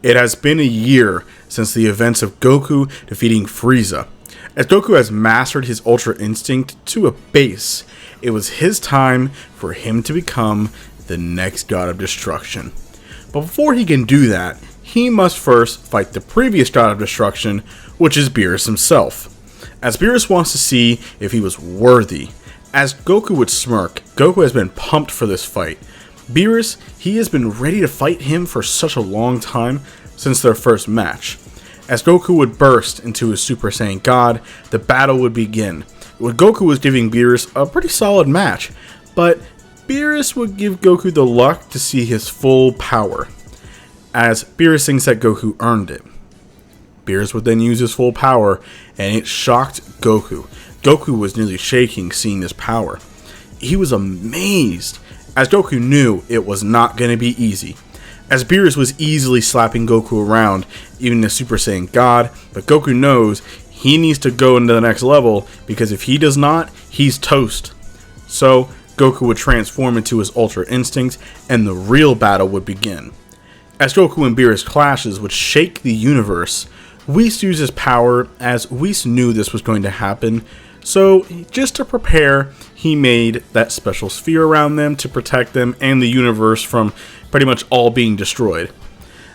It has been a year since the events of Goku defeating Frieza. As Goku has mastered his Ultra Instinct to a base, it was his time for him to become the next God of Destruction. But before he can do that, he must first fight the previous God of Destruction, which is Beerus himself. As Beerus wants to see if he was worthy. As Goku would smirk, Goku has been pumped for this fight. Beerus, he has been ready to fight him for such a long time since their first match. As Goku would burst into his Super Saiyan God, the battle would begin. Goku was giving Beerus a pretty solid match, but Beerus would give Goku the luck to see his full power, as Beerus thinks that Goku earned it. Beerus would then use his full power, and it shocked Goku. Goku was nearly shaking seeing this power. He was amazed, as Goku knew it was not going to be easy. As Beerus was easily slapping Goku around, even the Super Saiyan God, but Goku knows he needs to go into the next level, because if he does not, he's toast. So, Goku would transform into his Ultra Instinct, and the real battle would begin. As Goku and Beerus clashes would shake the universe, Whis used his power, as Whis knew this was going to happen, so just to prepare, he made that special sphere around them to protect them and the universe from pretty much all being destroyed.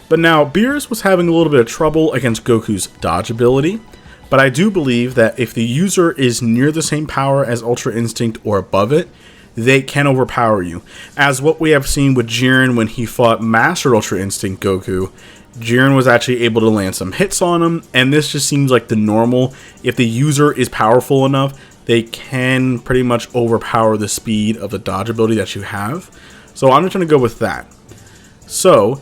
But now, Beerus was having a little bit of trouble against Goku's dodge ability, but I do believe that if the user is near the same power as Ultra Instinct or above it, they can overpower you. As what we have seen with Jiren when he fought Master Ultra Instinct Goku, Jiren was actually able to land some hits on him, and this just seems like the normal. If the user is powerful enough, they can pretty much overpower the speed of the dodge ability that you have. So I'm just going to go with that. So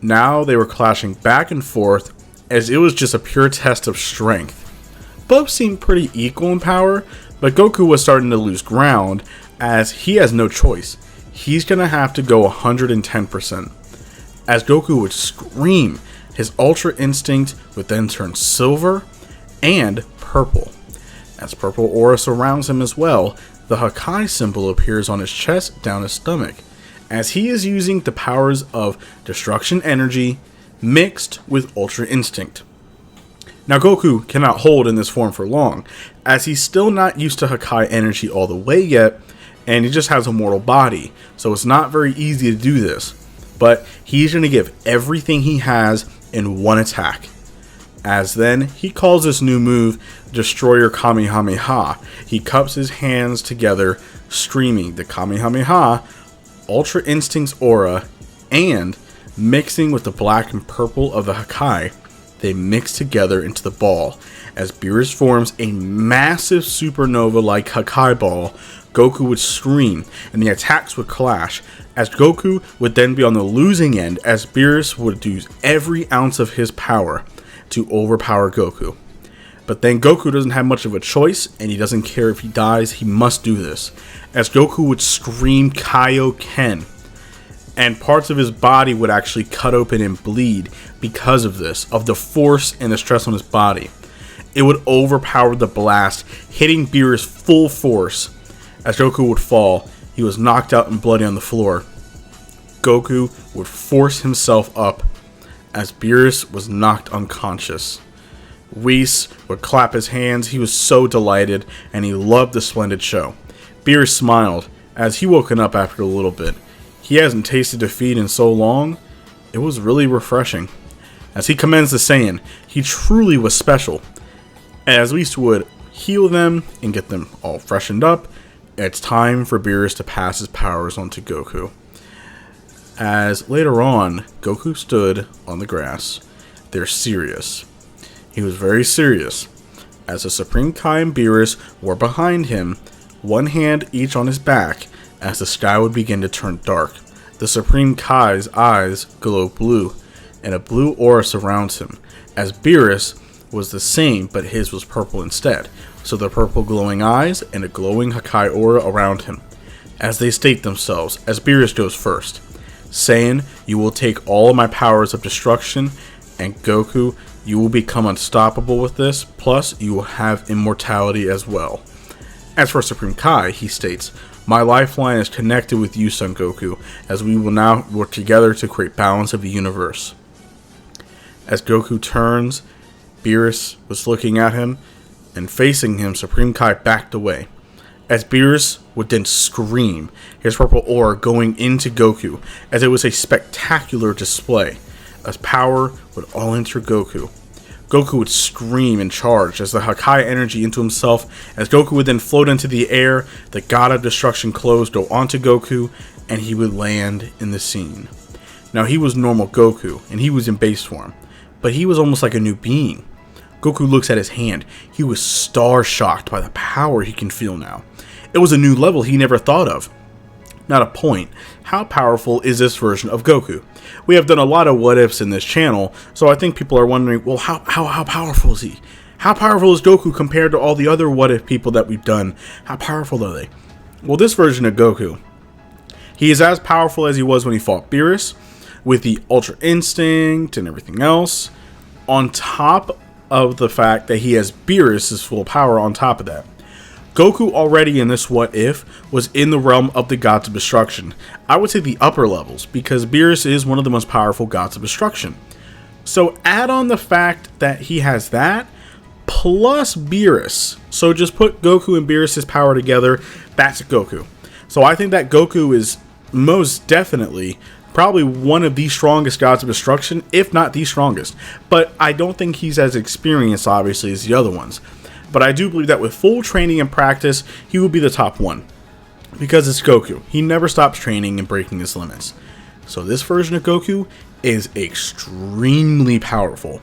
now they were clashing back and forth, as it was just a pure test of strength. Both seemed pretty equal in power, but Goku was starting to lose ground, as he has no choice. He's going to have to go 110%. As Goku would scream, his Ultra Instinct would then turn silver and purple. As purple aura surrounds him as well, the Hakai symbol appears on his chest down his stomach, as he is using the powers of Destruction Energy mixed with Ultra Instinct. Now Goku cannot hold in this form for long, as he's still not used to Hakai energy all the way yet, and he just has a mortal body, so it's not very easy to do this. But he's going to give everything he has in one attack. As then, he calls this new move Destroyer Kamehameha. He cups his hands together, streaming the Kamehameha, Ultra Instinct's aura, and mixing with the black and purple of the Hakai, they mix together into the ball. As Beerus forms a massive supernova-like Hakai ball, Goku would scream, and the attacks would clash, as Goku would then be on the losing end, as Beerus would use every ounce of his power to overpower Goku. But then Goku doesn't have much of a choice, and he doesn't care if he dies, he must do this, as Goku would scream Kaioken, and parts of his body would actually cut open and bleed because of this, of the force and the stress on his body. It would overpower the blast, hitting Beerus full force. As Goku would fall, he was knocked out and bloody on the floor. Goku would force himself up, as Beerus was knocked unconscious. Whis would clap his hands, he was so delighted, and he loved the splendid show. Beerus smiled, as he woken up after a little bit. He hasn't tasted defeat in so long, it was really refreshing. As he commends the Saiyan, he truly was special. As Whis would heal them and get them all freshened up, it's time for Beerus to pass his powers on to Goku. As later on, Goku stood on the grass. They're serious. He was very serious, as the Supreme Kai and Beerus were behind him, one hand each on his back, as the sky would begin to turn dark. The Supreme Kai's eyes glow blue, and a blue aura surrounds him, as Beerus was the same, but his was purple instead. So the purple glowing eyes and a glowing Hakai aura around him. As they state themselves, as Beerus goes first, saying, "You will take all of my powers of destruction, and Goku, you will become unstoppable with this, plus you will have immortality as well." As for Supreme Kai, he states, "My lifeline is connected with you, Son Goku, as we will now work together to create balance of the universe." As Goku turns, Beerus was looking at him, and facing him, Supreme Kai backed away. As Beerus would then scream, his purple aura going into Goku, as it was a spectacular display, as power would all enter Goku. Goku would scream and charge as the Hakai energy into himself, as Goku would then float into the air, the God of Destruction clothes go onto Goku, and he would land in the scene. Now he was normal Goku, and he was in base form, but he was almost like a new being. Goku looks at his hand. He was star-shocked by the power he can feel now. It was a new level he never thought of. Not a point. How powerful is this version of Goku? We have done a lot of what-ifs in this channel, so I think people are wondering, well, how powerful is he? How powerful is Goku compared to all the other what-if people that we've done? How powerful are they? Well, this version of Goku, he is as powerful as he was when he fought Beerus, with the Ultra Instinct and everything else, on top of the fact that he has Beerus' full power on top of that. Goku already in this what if was in the realm of the gods of destruction. I would say the upper levels, because Beerus is one of the most powerful gods of destruction. So add on the fact that he has that, plus Beerus. So just put Goku and Beerus' power together, that's Goku. So I think that Goku is most definitely probably one of the strongest gods of destruction, if not the strongest. But I don't think he's as experienced, obviously, as the other ones. But I do believe that with full training and practice, he will be the top one. Because it's Goku. He never stops training and breaking his limits. So this version of Goku is extremely powerful.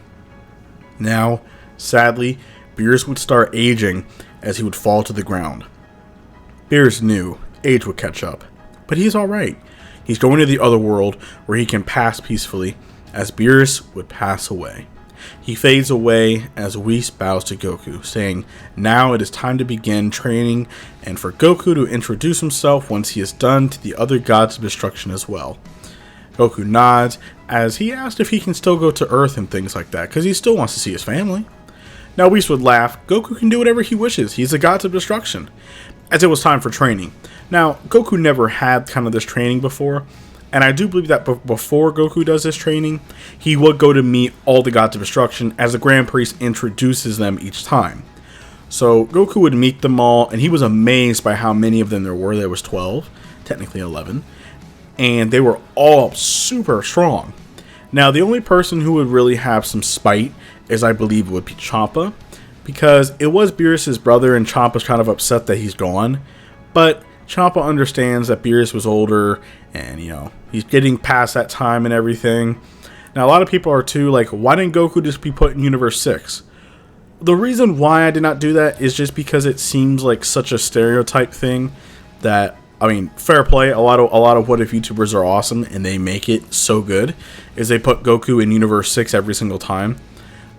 Now, sadly, Beerus would start aging as he would fall to the ground. Beerus knew age would catch up. But he's alright. He's going to the other world where he can pass peacefully as Beerus would pass away. He fades away as Whis bows to Goku, saying, now it is time to begin training and for Goku to introduce himself once he is done to the other gods of destruction as well. Goku nods as he asked if he can still go to Earth and things like that, because he still wants to see his family. Now Whis would laugh, Goku can do whatever he wishes, he's the god of destruction, as it was time for training. Now, Goku never had kind of this training before, and I do believe that before Goku does this training, he would go to meet all the gods of destruction as the Grand Priest introduces them each time. So Goku would meet them all, and he was amazed by how many of them there were. There was 12, technically 11, and they were all super strong. Now, the only person who would really have some spite is, I believe, would be Champa, because it was Beerus' brother, and Champa's kind of upset that he's gone, but Champa understands that Beerus was older, and, you know, he's getting past that time and everything. Now, a lot of people are too, like, why didn't Goku just be put in Universe 6? The reason why I did not do that is just because it seems like such a stereotype thing that, I mean, fair play, a lot of what if YouTubers are awesome, and they make it so good, is they put Goku in Universe 6 every single time.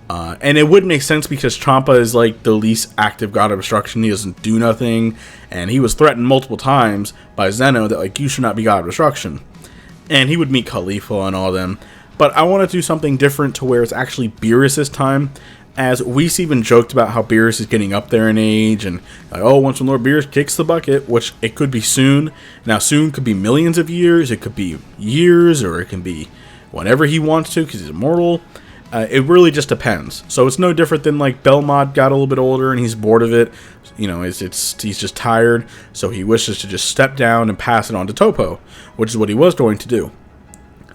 And it would make sense because Champa is like the least active god of destruction. He doesn't do nothing, and he was threatened multiple times by Zeno that, like, you should not be god of destruction. And he would meet Khalifa and all them. But I want to do something different to where it's actually Beerus' time, as Whis even joked about how Beerus is getting up there in age, and like, oh, once when Lord Beerus kicks the bucket, which it could be soon. Now, soon could be millions of years, it could be years, or it can be whenever he wants to because he's immortal. It really just depends. So it's no different than like Belmont got a little bit older and he's bored of it. You know, he's just tired, so he wishes to just step down and pass it on to Topo, which is what he was going to do.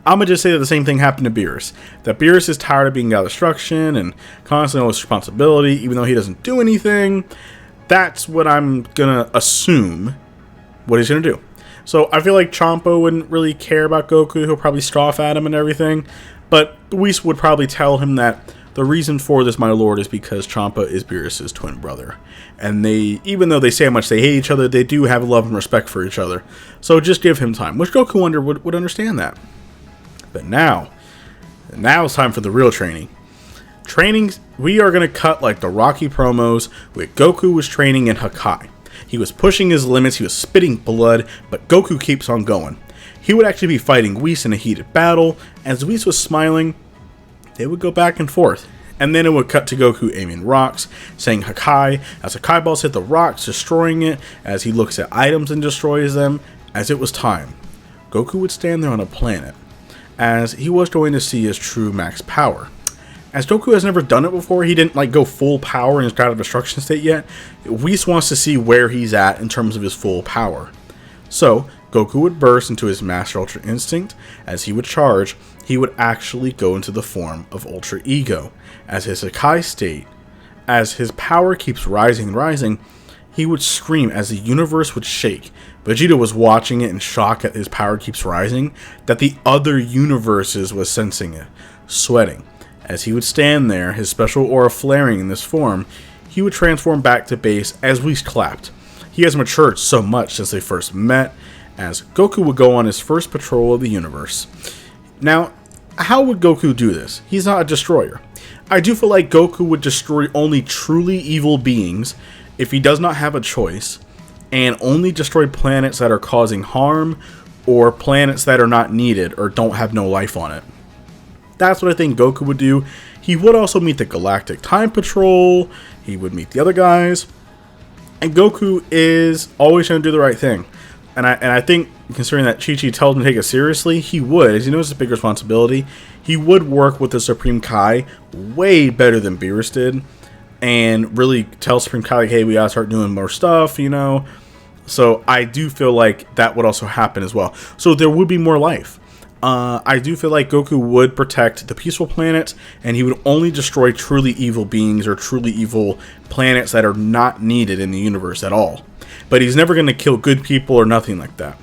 I'm going to just say that the same thing happened to Beerus. That Beerus is tired of being god of destruction and constantly on his responsibility, even though he doesn't do anything. That's what I'm going to assume what he's going to do. So I feel like Champa wouldn't really care about Goku. He'll probably scoff at him and everything. But Whis would probably tell him that the reason for this, my lord, is because Champa is Beerus' twin brother. And they, even though they say how much they hate each other, they do have love and respect for each other. So just give him time, which Goku would understand that. But now it's time for the real training. We are going to cut like the Rocky promos with Goku was training in Hakai. He was pushing his limits, he was spitting blood, but Goku keeps on going. He would actually be fighting Whis in a heated battle. As Whis was smiling, they would go back and forth. And then it would cut to Goku aiming rocks, saying Hakai, as Hakai balls hit the rocks, destroying it, as he looks at items and destroys them. As it was time, Goku would stand there on a planet, as he was going to see his true max power. As Goku has never done it before, he didn't like go full power in his God of Destruction state yet. Whis wants to see where he's at in terms of his full power. So, Goku would burst into his Master Ultra Instinct. As he would charge, he would actually go into the form of Ultra Ego. As his Hakai state, as his power keeps rising and rising, he would scream as the universe would shake. Vegeta was watching it in shock that his power keeps rising, that the other universes was sensing it, sweating. As he would stand there, his special aura flaring in this form, he would transform back to base as Whis clapped. He has matured so much since they first met, as Goku would go on his first patrol of the universe. Now, how would Goku do this? He's not a destroyer. I do feel like Goku would destroy only truly evil beings if he does not have a choice, and only destroy planets that are causing harm, or planets that are not needed or don't have no life on it. That's what I think Goku would do. He would also meet the Galactic Time Patrol, he would meet the other guys, and Goku is always trying to do the right thing. And I think, considering that Chi-Chi tells him to take it seriously, he would, as he knows it's a big responsibility, he would work with the Supreme Kai way better than Beerus did, and really tell Supreme Kai, like, hey, we gotta start doing more stuff, you know? So I do feel like that would also happen as well. So there would be more life. I do feel like Goku would protect the peaceful planets, and he would only destroy truly evil beings or truly evil planets that are not needed in the universe at all. But he's never going to kill good people or nothing like that.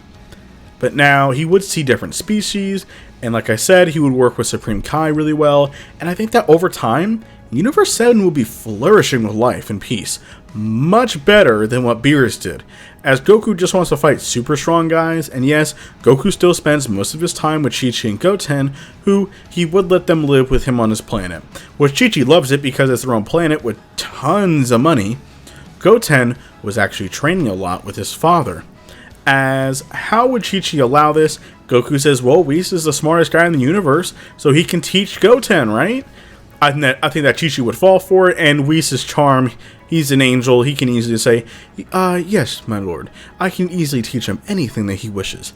But now, he would see different species, and like I said, he would work with Supreme Kai really well, and I think that over time, Universe 7 will be flourishing with life and peace, much better than what Beerus did, as Goku just wants to fight super strong guys, and yes, Goku still spends most of his time with Chi-Chi and Goten, who he would let them live with him on his planet. Which Chi-Chi loves it because it's their own planet with tons of money. Goten was actually training a lot with his father. As how would Chi-Chi allow this? Goku says, well, Whis is the smartest guy in the universe, so he can teach Goten, right? I think that Chi-Chi would fall for it, and Whis' charm, he's an angel, he can easily say, yes, my lord, I can easily teach him anything that he wishes.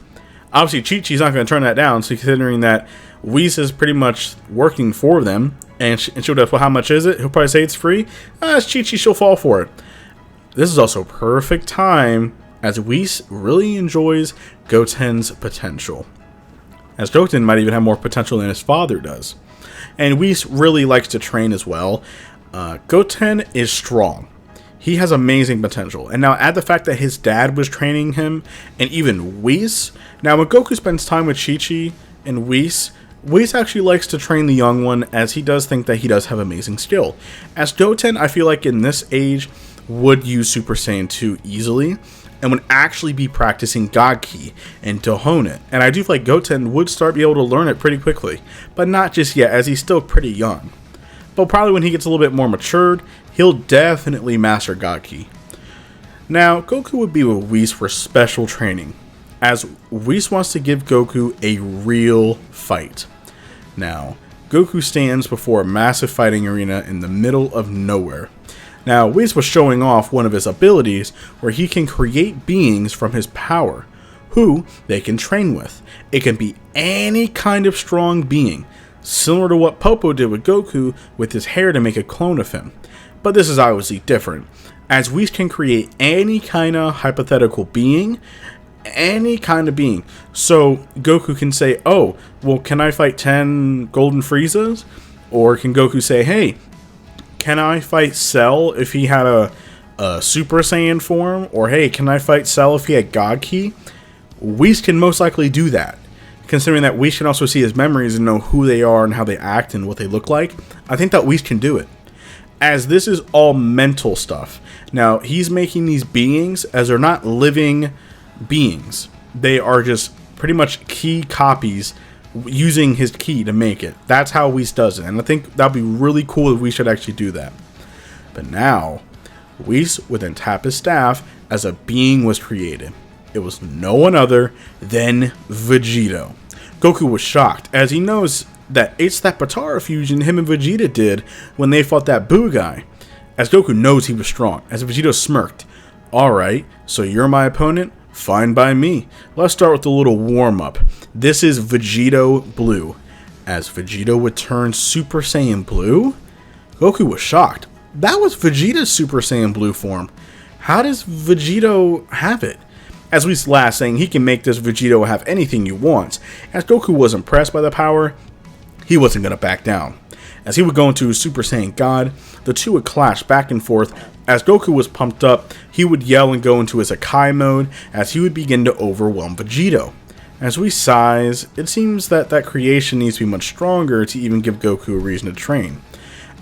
Obviously, Chi-Chi's not going to turn that down, so considering that Whis is pretty much working for them, and she'll ask, well, how much is it? He'll probably say it's free. It's Chi-Chi, she'll fall for it. This is also perfect time, as Whis really enjoys Goten's potential. As Goten might even have more potential than his father does. And Whis really likes to train as well. Goten is strong. He has amazing potential. And now add the fact that his dad was training him, and even Whis. Now when Goku spends time with Chi-Chi and Whis actually likes to train the young one, as he does think that he does have amazing skill. As Goten, I feel like in this age, would use Super Saiyan 2 easily, and would actually be practicing God Ki and to hone it. And I do feel like Goten would start be able to learn it pretty quickly, but not just yet, as he's still pretty young. But probably when he gets a little bit more matured, he'll definitely master God Ki. Now, Goku would be with Whis for special training, as Whis wants to give Goku a real fight. Now, Goku stands before a massive fighting arena in the middle of nowhere. Now, Whis was showing off one of his abilities where he can create beings from his power, who they can train with. It can be any kind of strong being, similar to what Popo did with Goku with his hair to make a clone of him. But this is obviously different, as Whis can create any kind of hypothetical being, any kind of being. So Goku can say, oh, well, can I fight 10 Golden Friezas? Or can Goku say, hey, can I fight Cell if he had a Super Saiyan form? Or hey, can I fight Cell if he had God Ki? Whis can most likely do that. Considering that Whis can also see his memories and know who they are and how they act and what they look like, I think that Whis can do it. As this is all mental stuff. Now, he's making these beings as they're not living beings. They are just pretty much key copies using his key to make it. That's how Whis does it, and I think that'd be really cool if we should actually do that. But now, Whis would then tap his staff as a being was created. It was no one other than Vegito. Goku was shocked, as he knows that it's that Potara fusion him and Vegeta did when they fought that Boo guy. As Goku knows he was strong, as Vegito smirked. Alright, so you're my opponent? Fine by me. Let's start with a little warm-up. This is Vegito Blue. as Vegito would turn Super Saiyan Blue. Goku was shocked. That was Vegeta's Super Saiyan Blue form. How does Vegito have it? As we last saying, he can make this Vegito have anything he wants. As Goku was impressed by the power, he wasn't going to back down. As he would go into Super Saiyan God, the two would clash back and forth. As Goku was pumped up, he would yell and go into his Hakai mode as he would begin to overwhelm Vegito. As we sighs, it seems that creation needs to be much stronger to even give Goku a reason to train.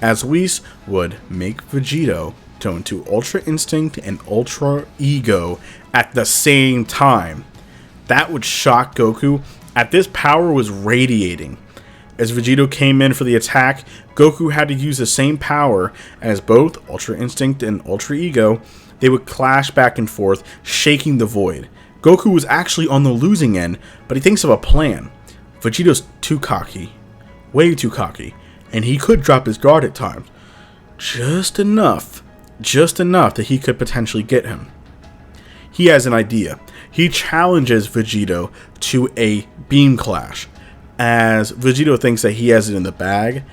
As Whis would make Vegito go into Ultra Instinct and Ultra Ego at the same time. That would shock Goku, as this power was radiating. As Vegito came in for the attack, Goku had to use the same power as both Ultra Instinct and Ultra Ego. They would clash back and forth, shaking the void. Goku was actually on the losing end, but he thinks of a plan. Vegito's too cocky. Way too cocky. And he could drop his guard at times. Just enough that he could potentially get him. He has an idea. He challenges Vegito to a beam clash. As Vegito thinks that he has it in the bag,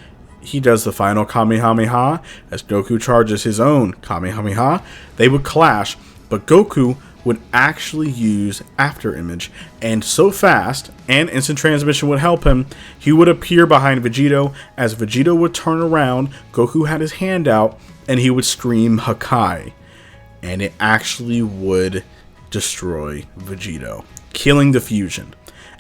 he does the final Kamehameha. As Goku charges his own Kamehameha, they would clash, but Goku would actually use After Image, and so fast, and instant transmission would help him, he would appear behind Vegito. As Vegito would turn around, Goku had his hand out, and he would scream Hakai, and it actually would destroy Vegito, killing the fusion,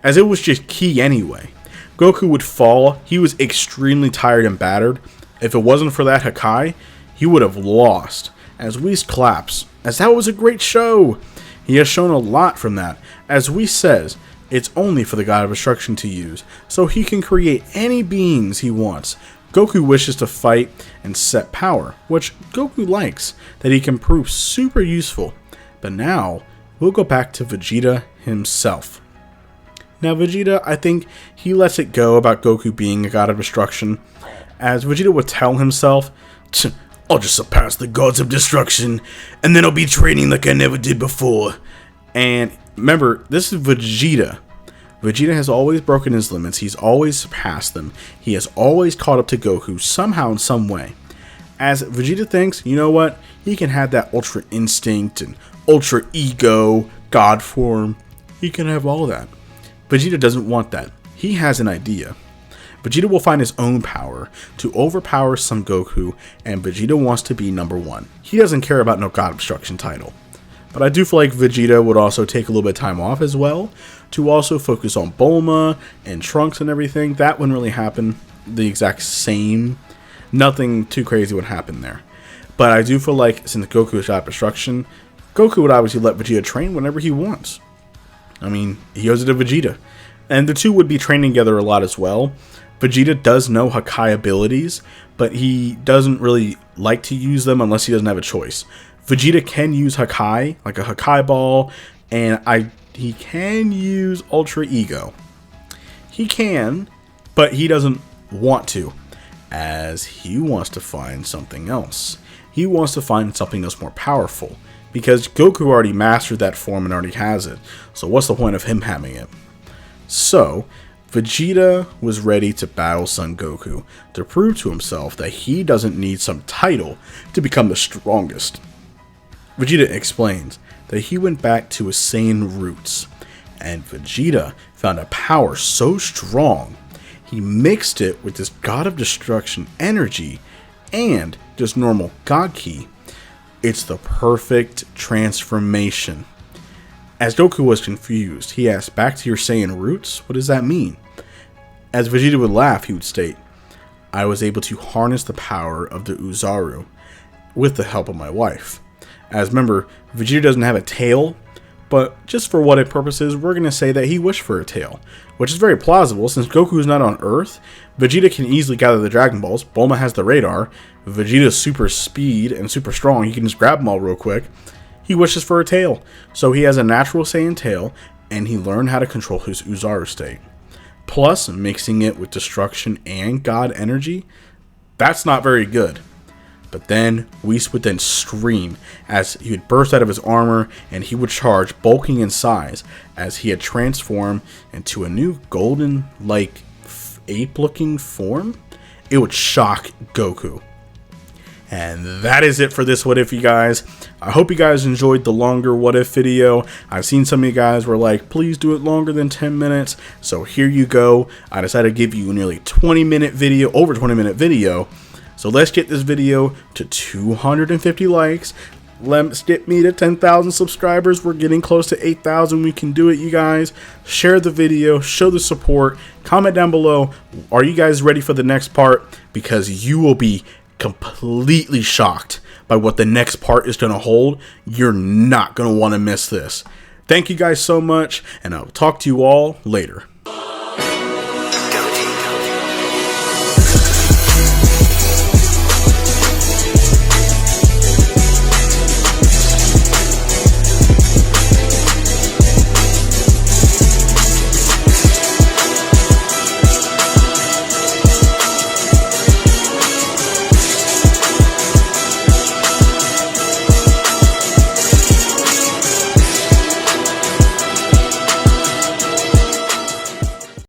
as it was just Ki anyway. Goku would fall. He was extremely tired and battered. If it wasn't for that Hakai, he would have lost. As Whis claps, as that was a great show. He has shown a lot from that. As Whis says, it's only for the God of Destruction to use, so he can create any beings he wants. Goku wishes to fight and set power, which Goku likes, that he can prove super useful. But now, we'll go back to Vegeta himself. Now Vegeta, I think he lets it go about Goku being a God of Destruction, as Vegeta would tell himself, I'll just surpass the gods of destruction, and then I'll be training like I never did before. And remember, this is Vegeta. Vegeta has always broken his limits. He's always surpassed them. He has always caught up to Goku somehow in some way. As Vegeta thinks, you know what? He can have that Ultra Instinct and Ultra Ego, God form. He can have all that. Vegeta doesn't want that. He has an idea. Vegeta will find his own power to overpower Son Goku, and Vegeta wants to be number one. He doesn't care about no God of Destruction title. But I do feel like Vegeta would also take a little bit of time off as well, to also focus on Bulma and Trunks and everything. That wouldn't really happen the exact same. Nothing too crazy would happen there. But I do feel like since Goku is God of Destruction, Goku would obviously let Vegeta train whenever he wants. I mean, he owes it to Vegeta. And the two would be training together a lot as well. Vegeta does know Hakai abilities, but he doesn't really like to use them unless he doesn't have a choice. Vegeta can use Hakai, like a Hakai ball, and he can use Ultra Ego. He can, but he doesn't want to, as he wants to find something else. He wants to find something that's more powerful, because Goku already mastered that form and already has it, so what's the point of him having it? So, Vegeta was ready to battle Son Goku to prove to himself that he doesn't need some title to become the strongest. Vegeta explains that he went back to his Saiyan roots, and Vegeta found a power so strong, he mixed it with this God of Destruction energy and just normal God Ki. It's the perfect transformation. As Goku was confused, he asked, back to your Saiyan roots? What does that mean? As Vegeta would laugh, he would state, I was able to harness the power of the Uzaru with the help of my wife. As remember, Vegeta doesn't have a tail, but just for what purposes, we're going to say that he wished for a tail, which is very plausible since Goku is not on Earth. Vegeta can easily gather the Dragon Balls, Bulma has the radar, Vegeta's super speed and super strong, he can just grab them all real quick. He wishes for a tail, so he has a natural Saiyan tail, and he learned how to control his Uzaru state. Plus, mixing it with destruction and God energy, that's not very good. But then, Whis would then scream as he would burst out of his armor, and he would charge, bulking in size, as he had transformed into a new golden-like ape-looking form, it would shock Goku. And that is it for this What If, you guys. I hope you guys enjoyed the longer What If video. I've seen some of you guys were like, please do it longer than 10 minutes. So here you go. I decided to give you a nearly 20-minute video, over 20-minute video. So let's get this video to 250 likes. Let's get me to 10,000 subscribers. We're getting close to 8,000. We can do it, you guys. Share the video, show the support. Comment down below, are you guys ready for the next part? Because you will be completely shocked by what the next part is going to hold. You're not going to want to miss this. Thank you guys so much, and I'll talk to you all later.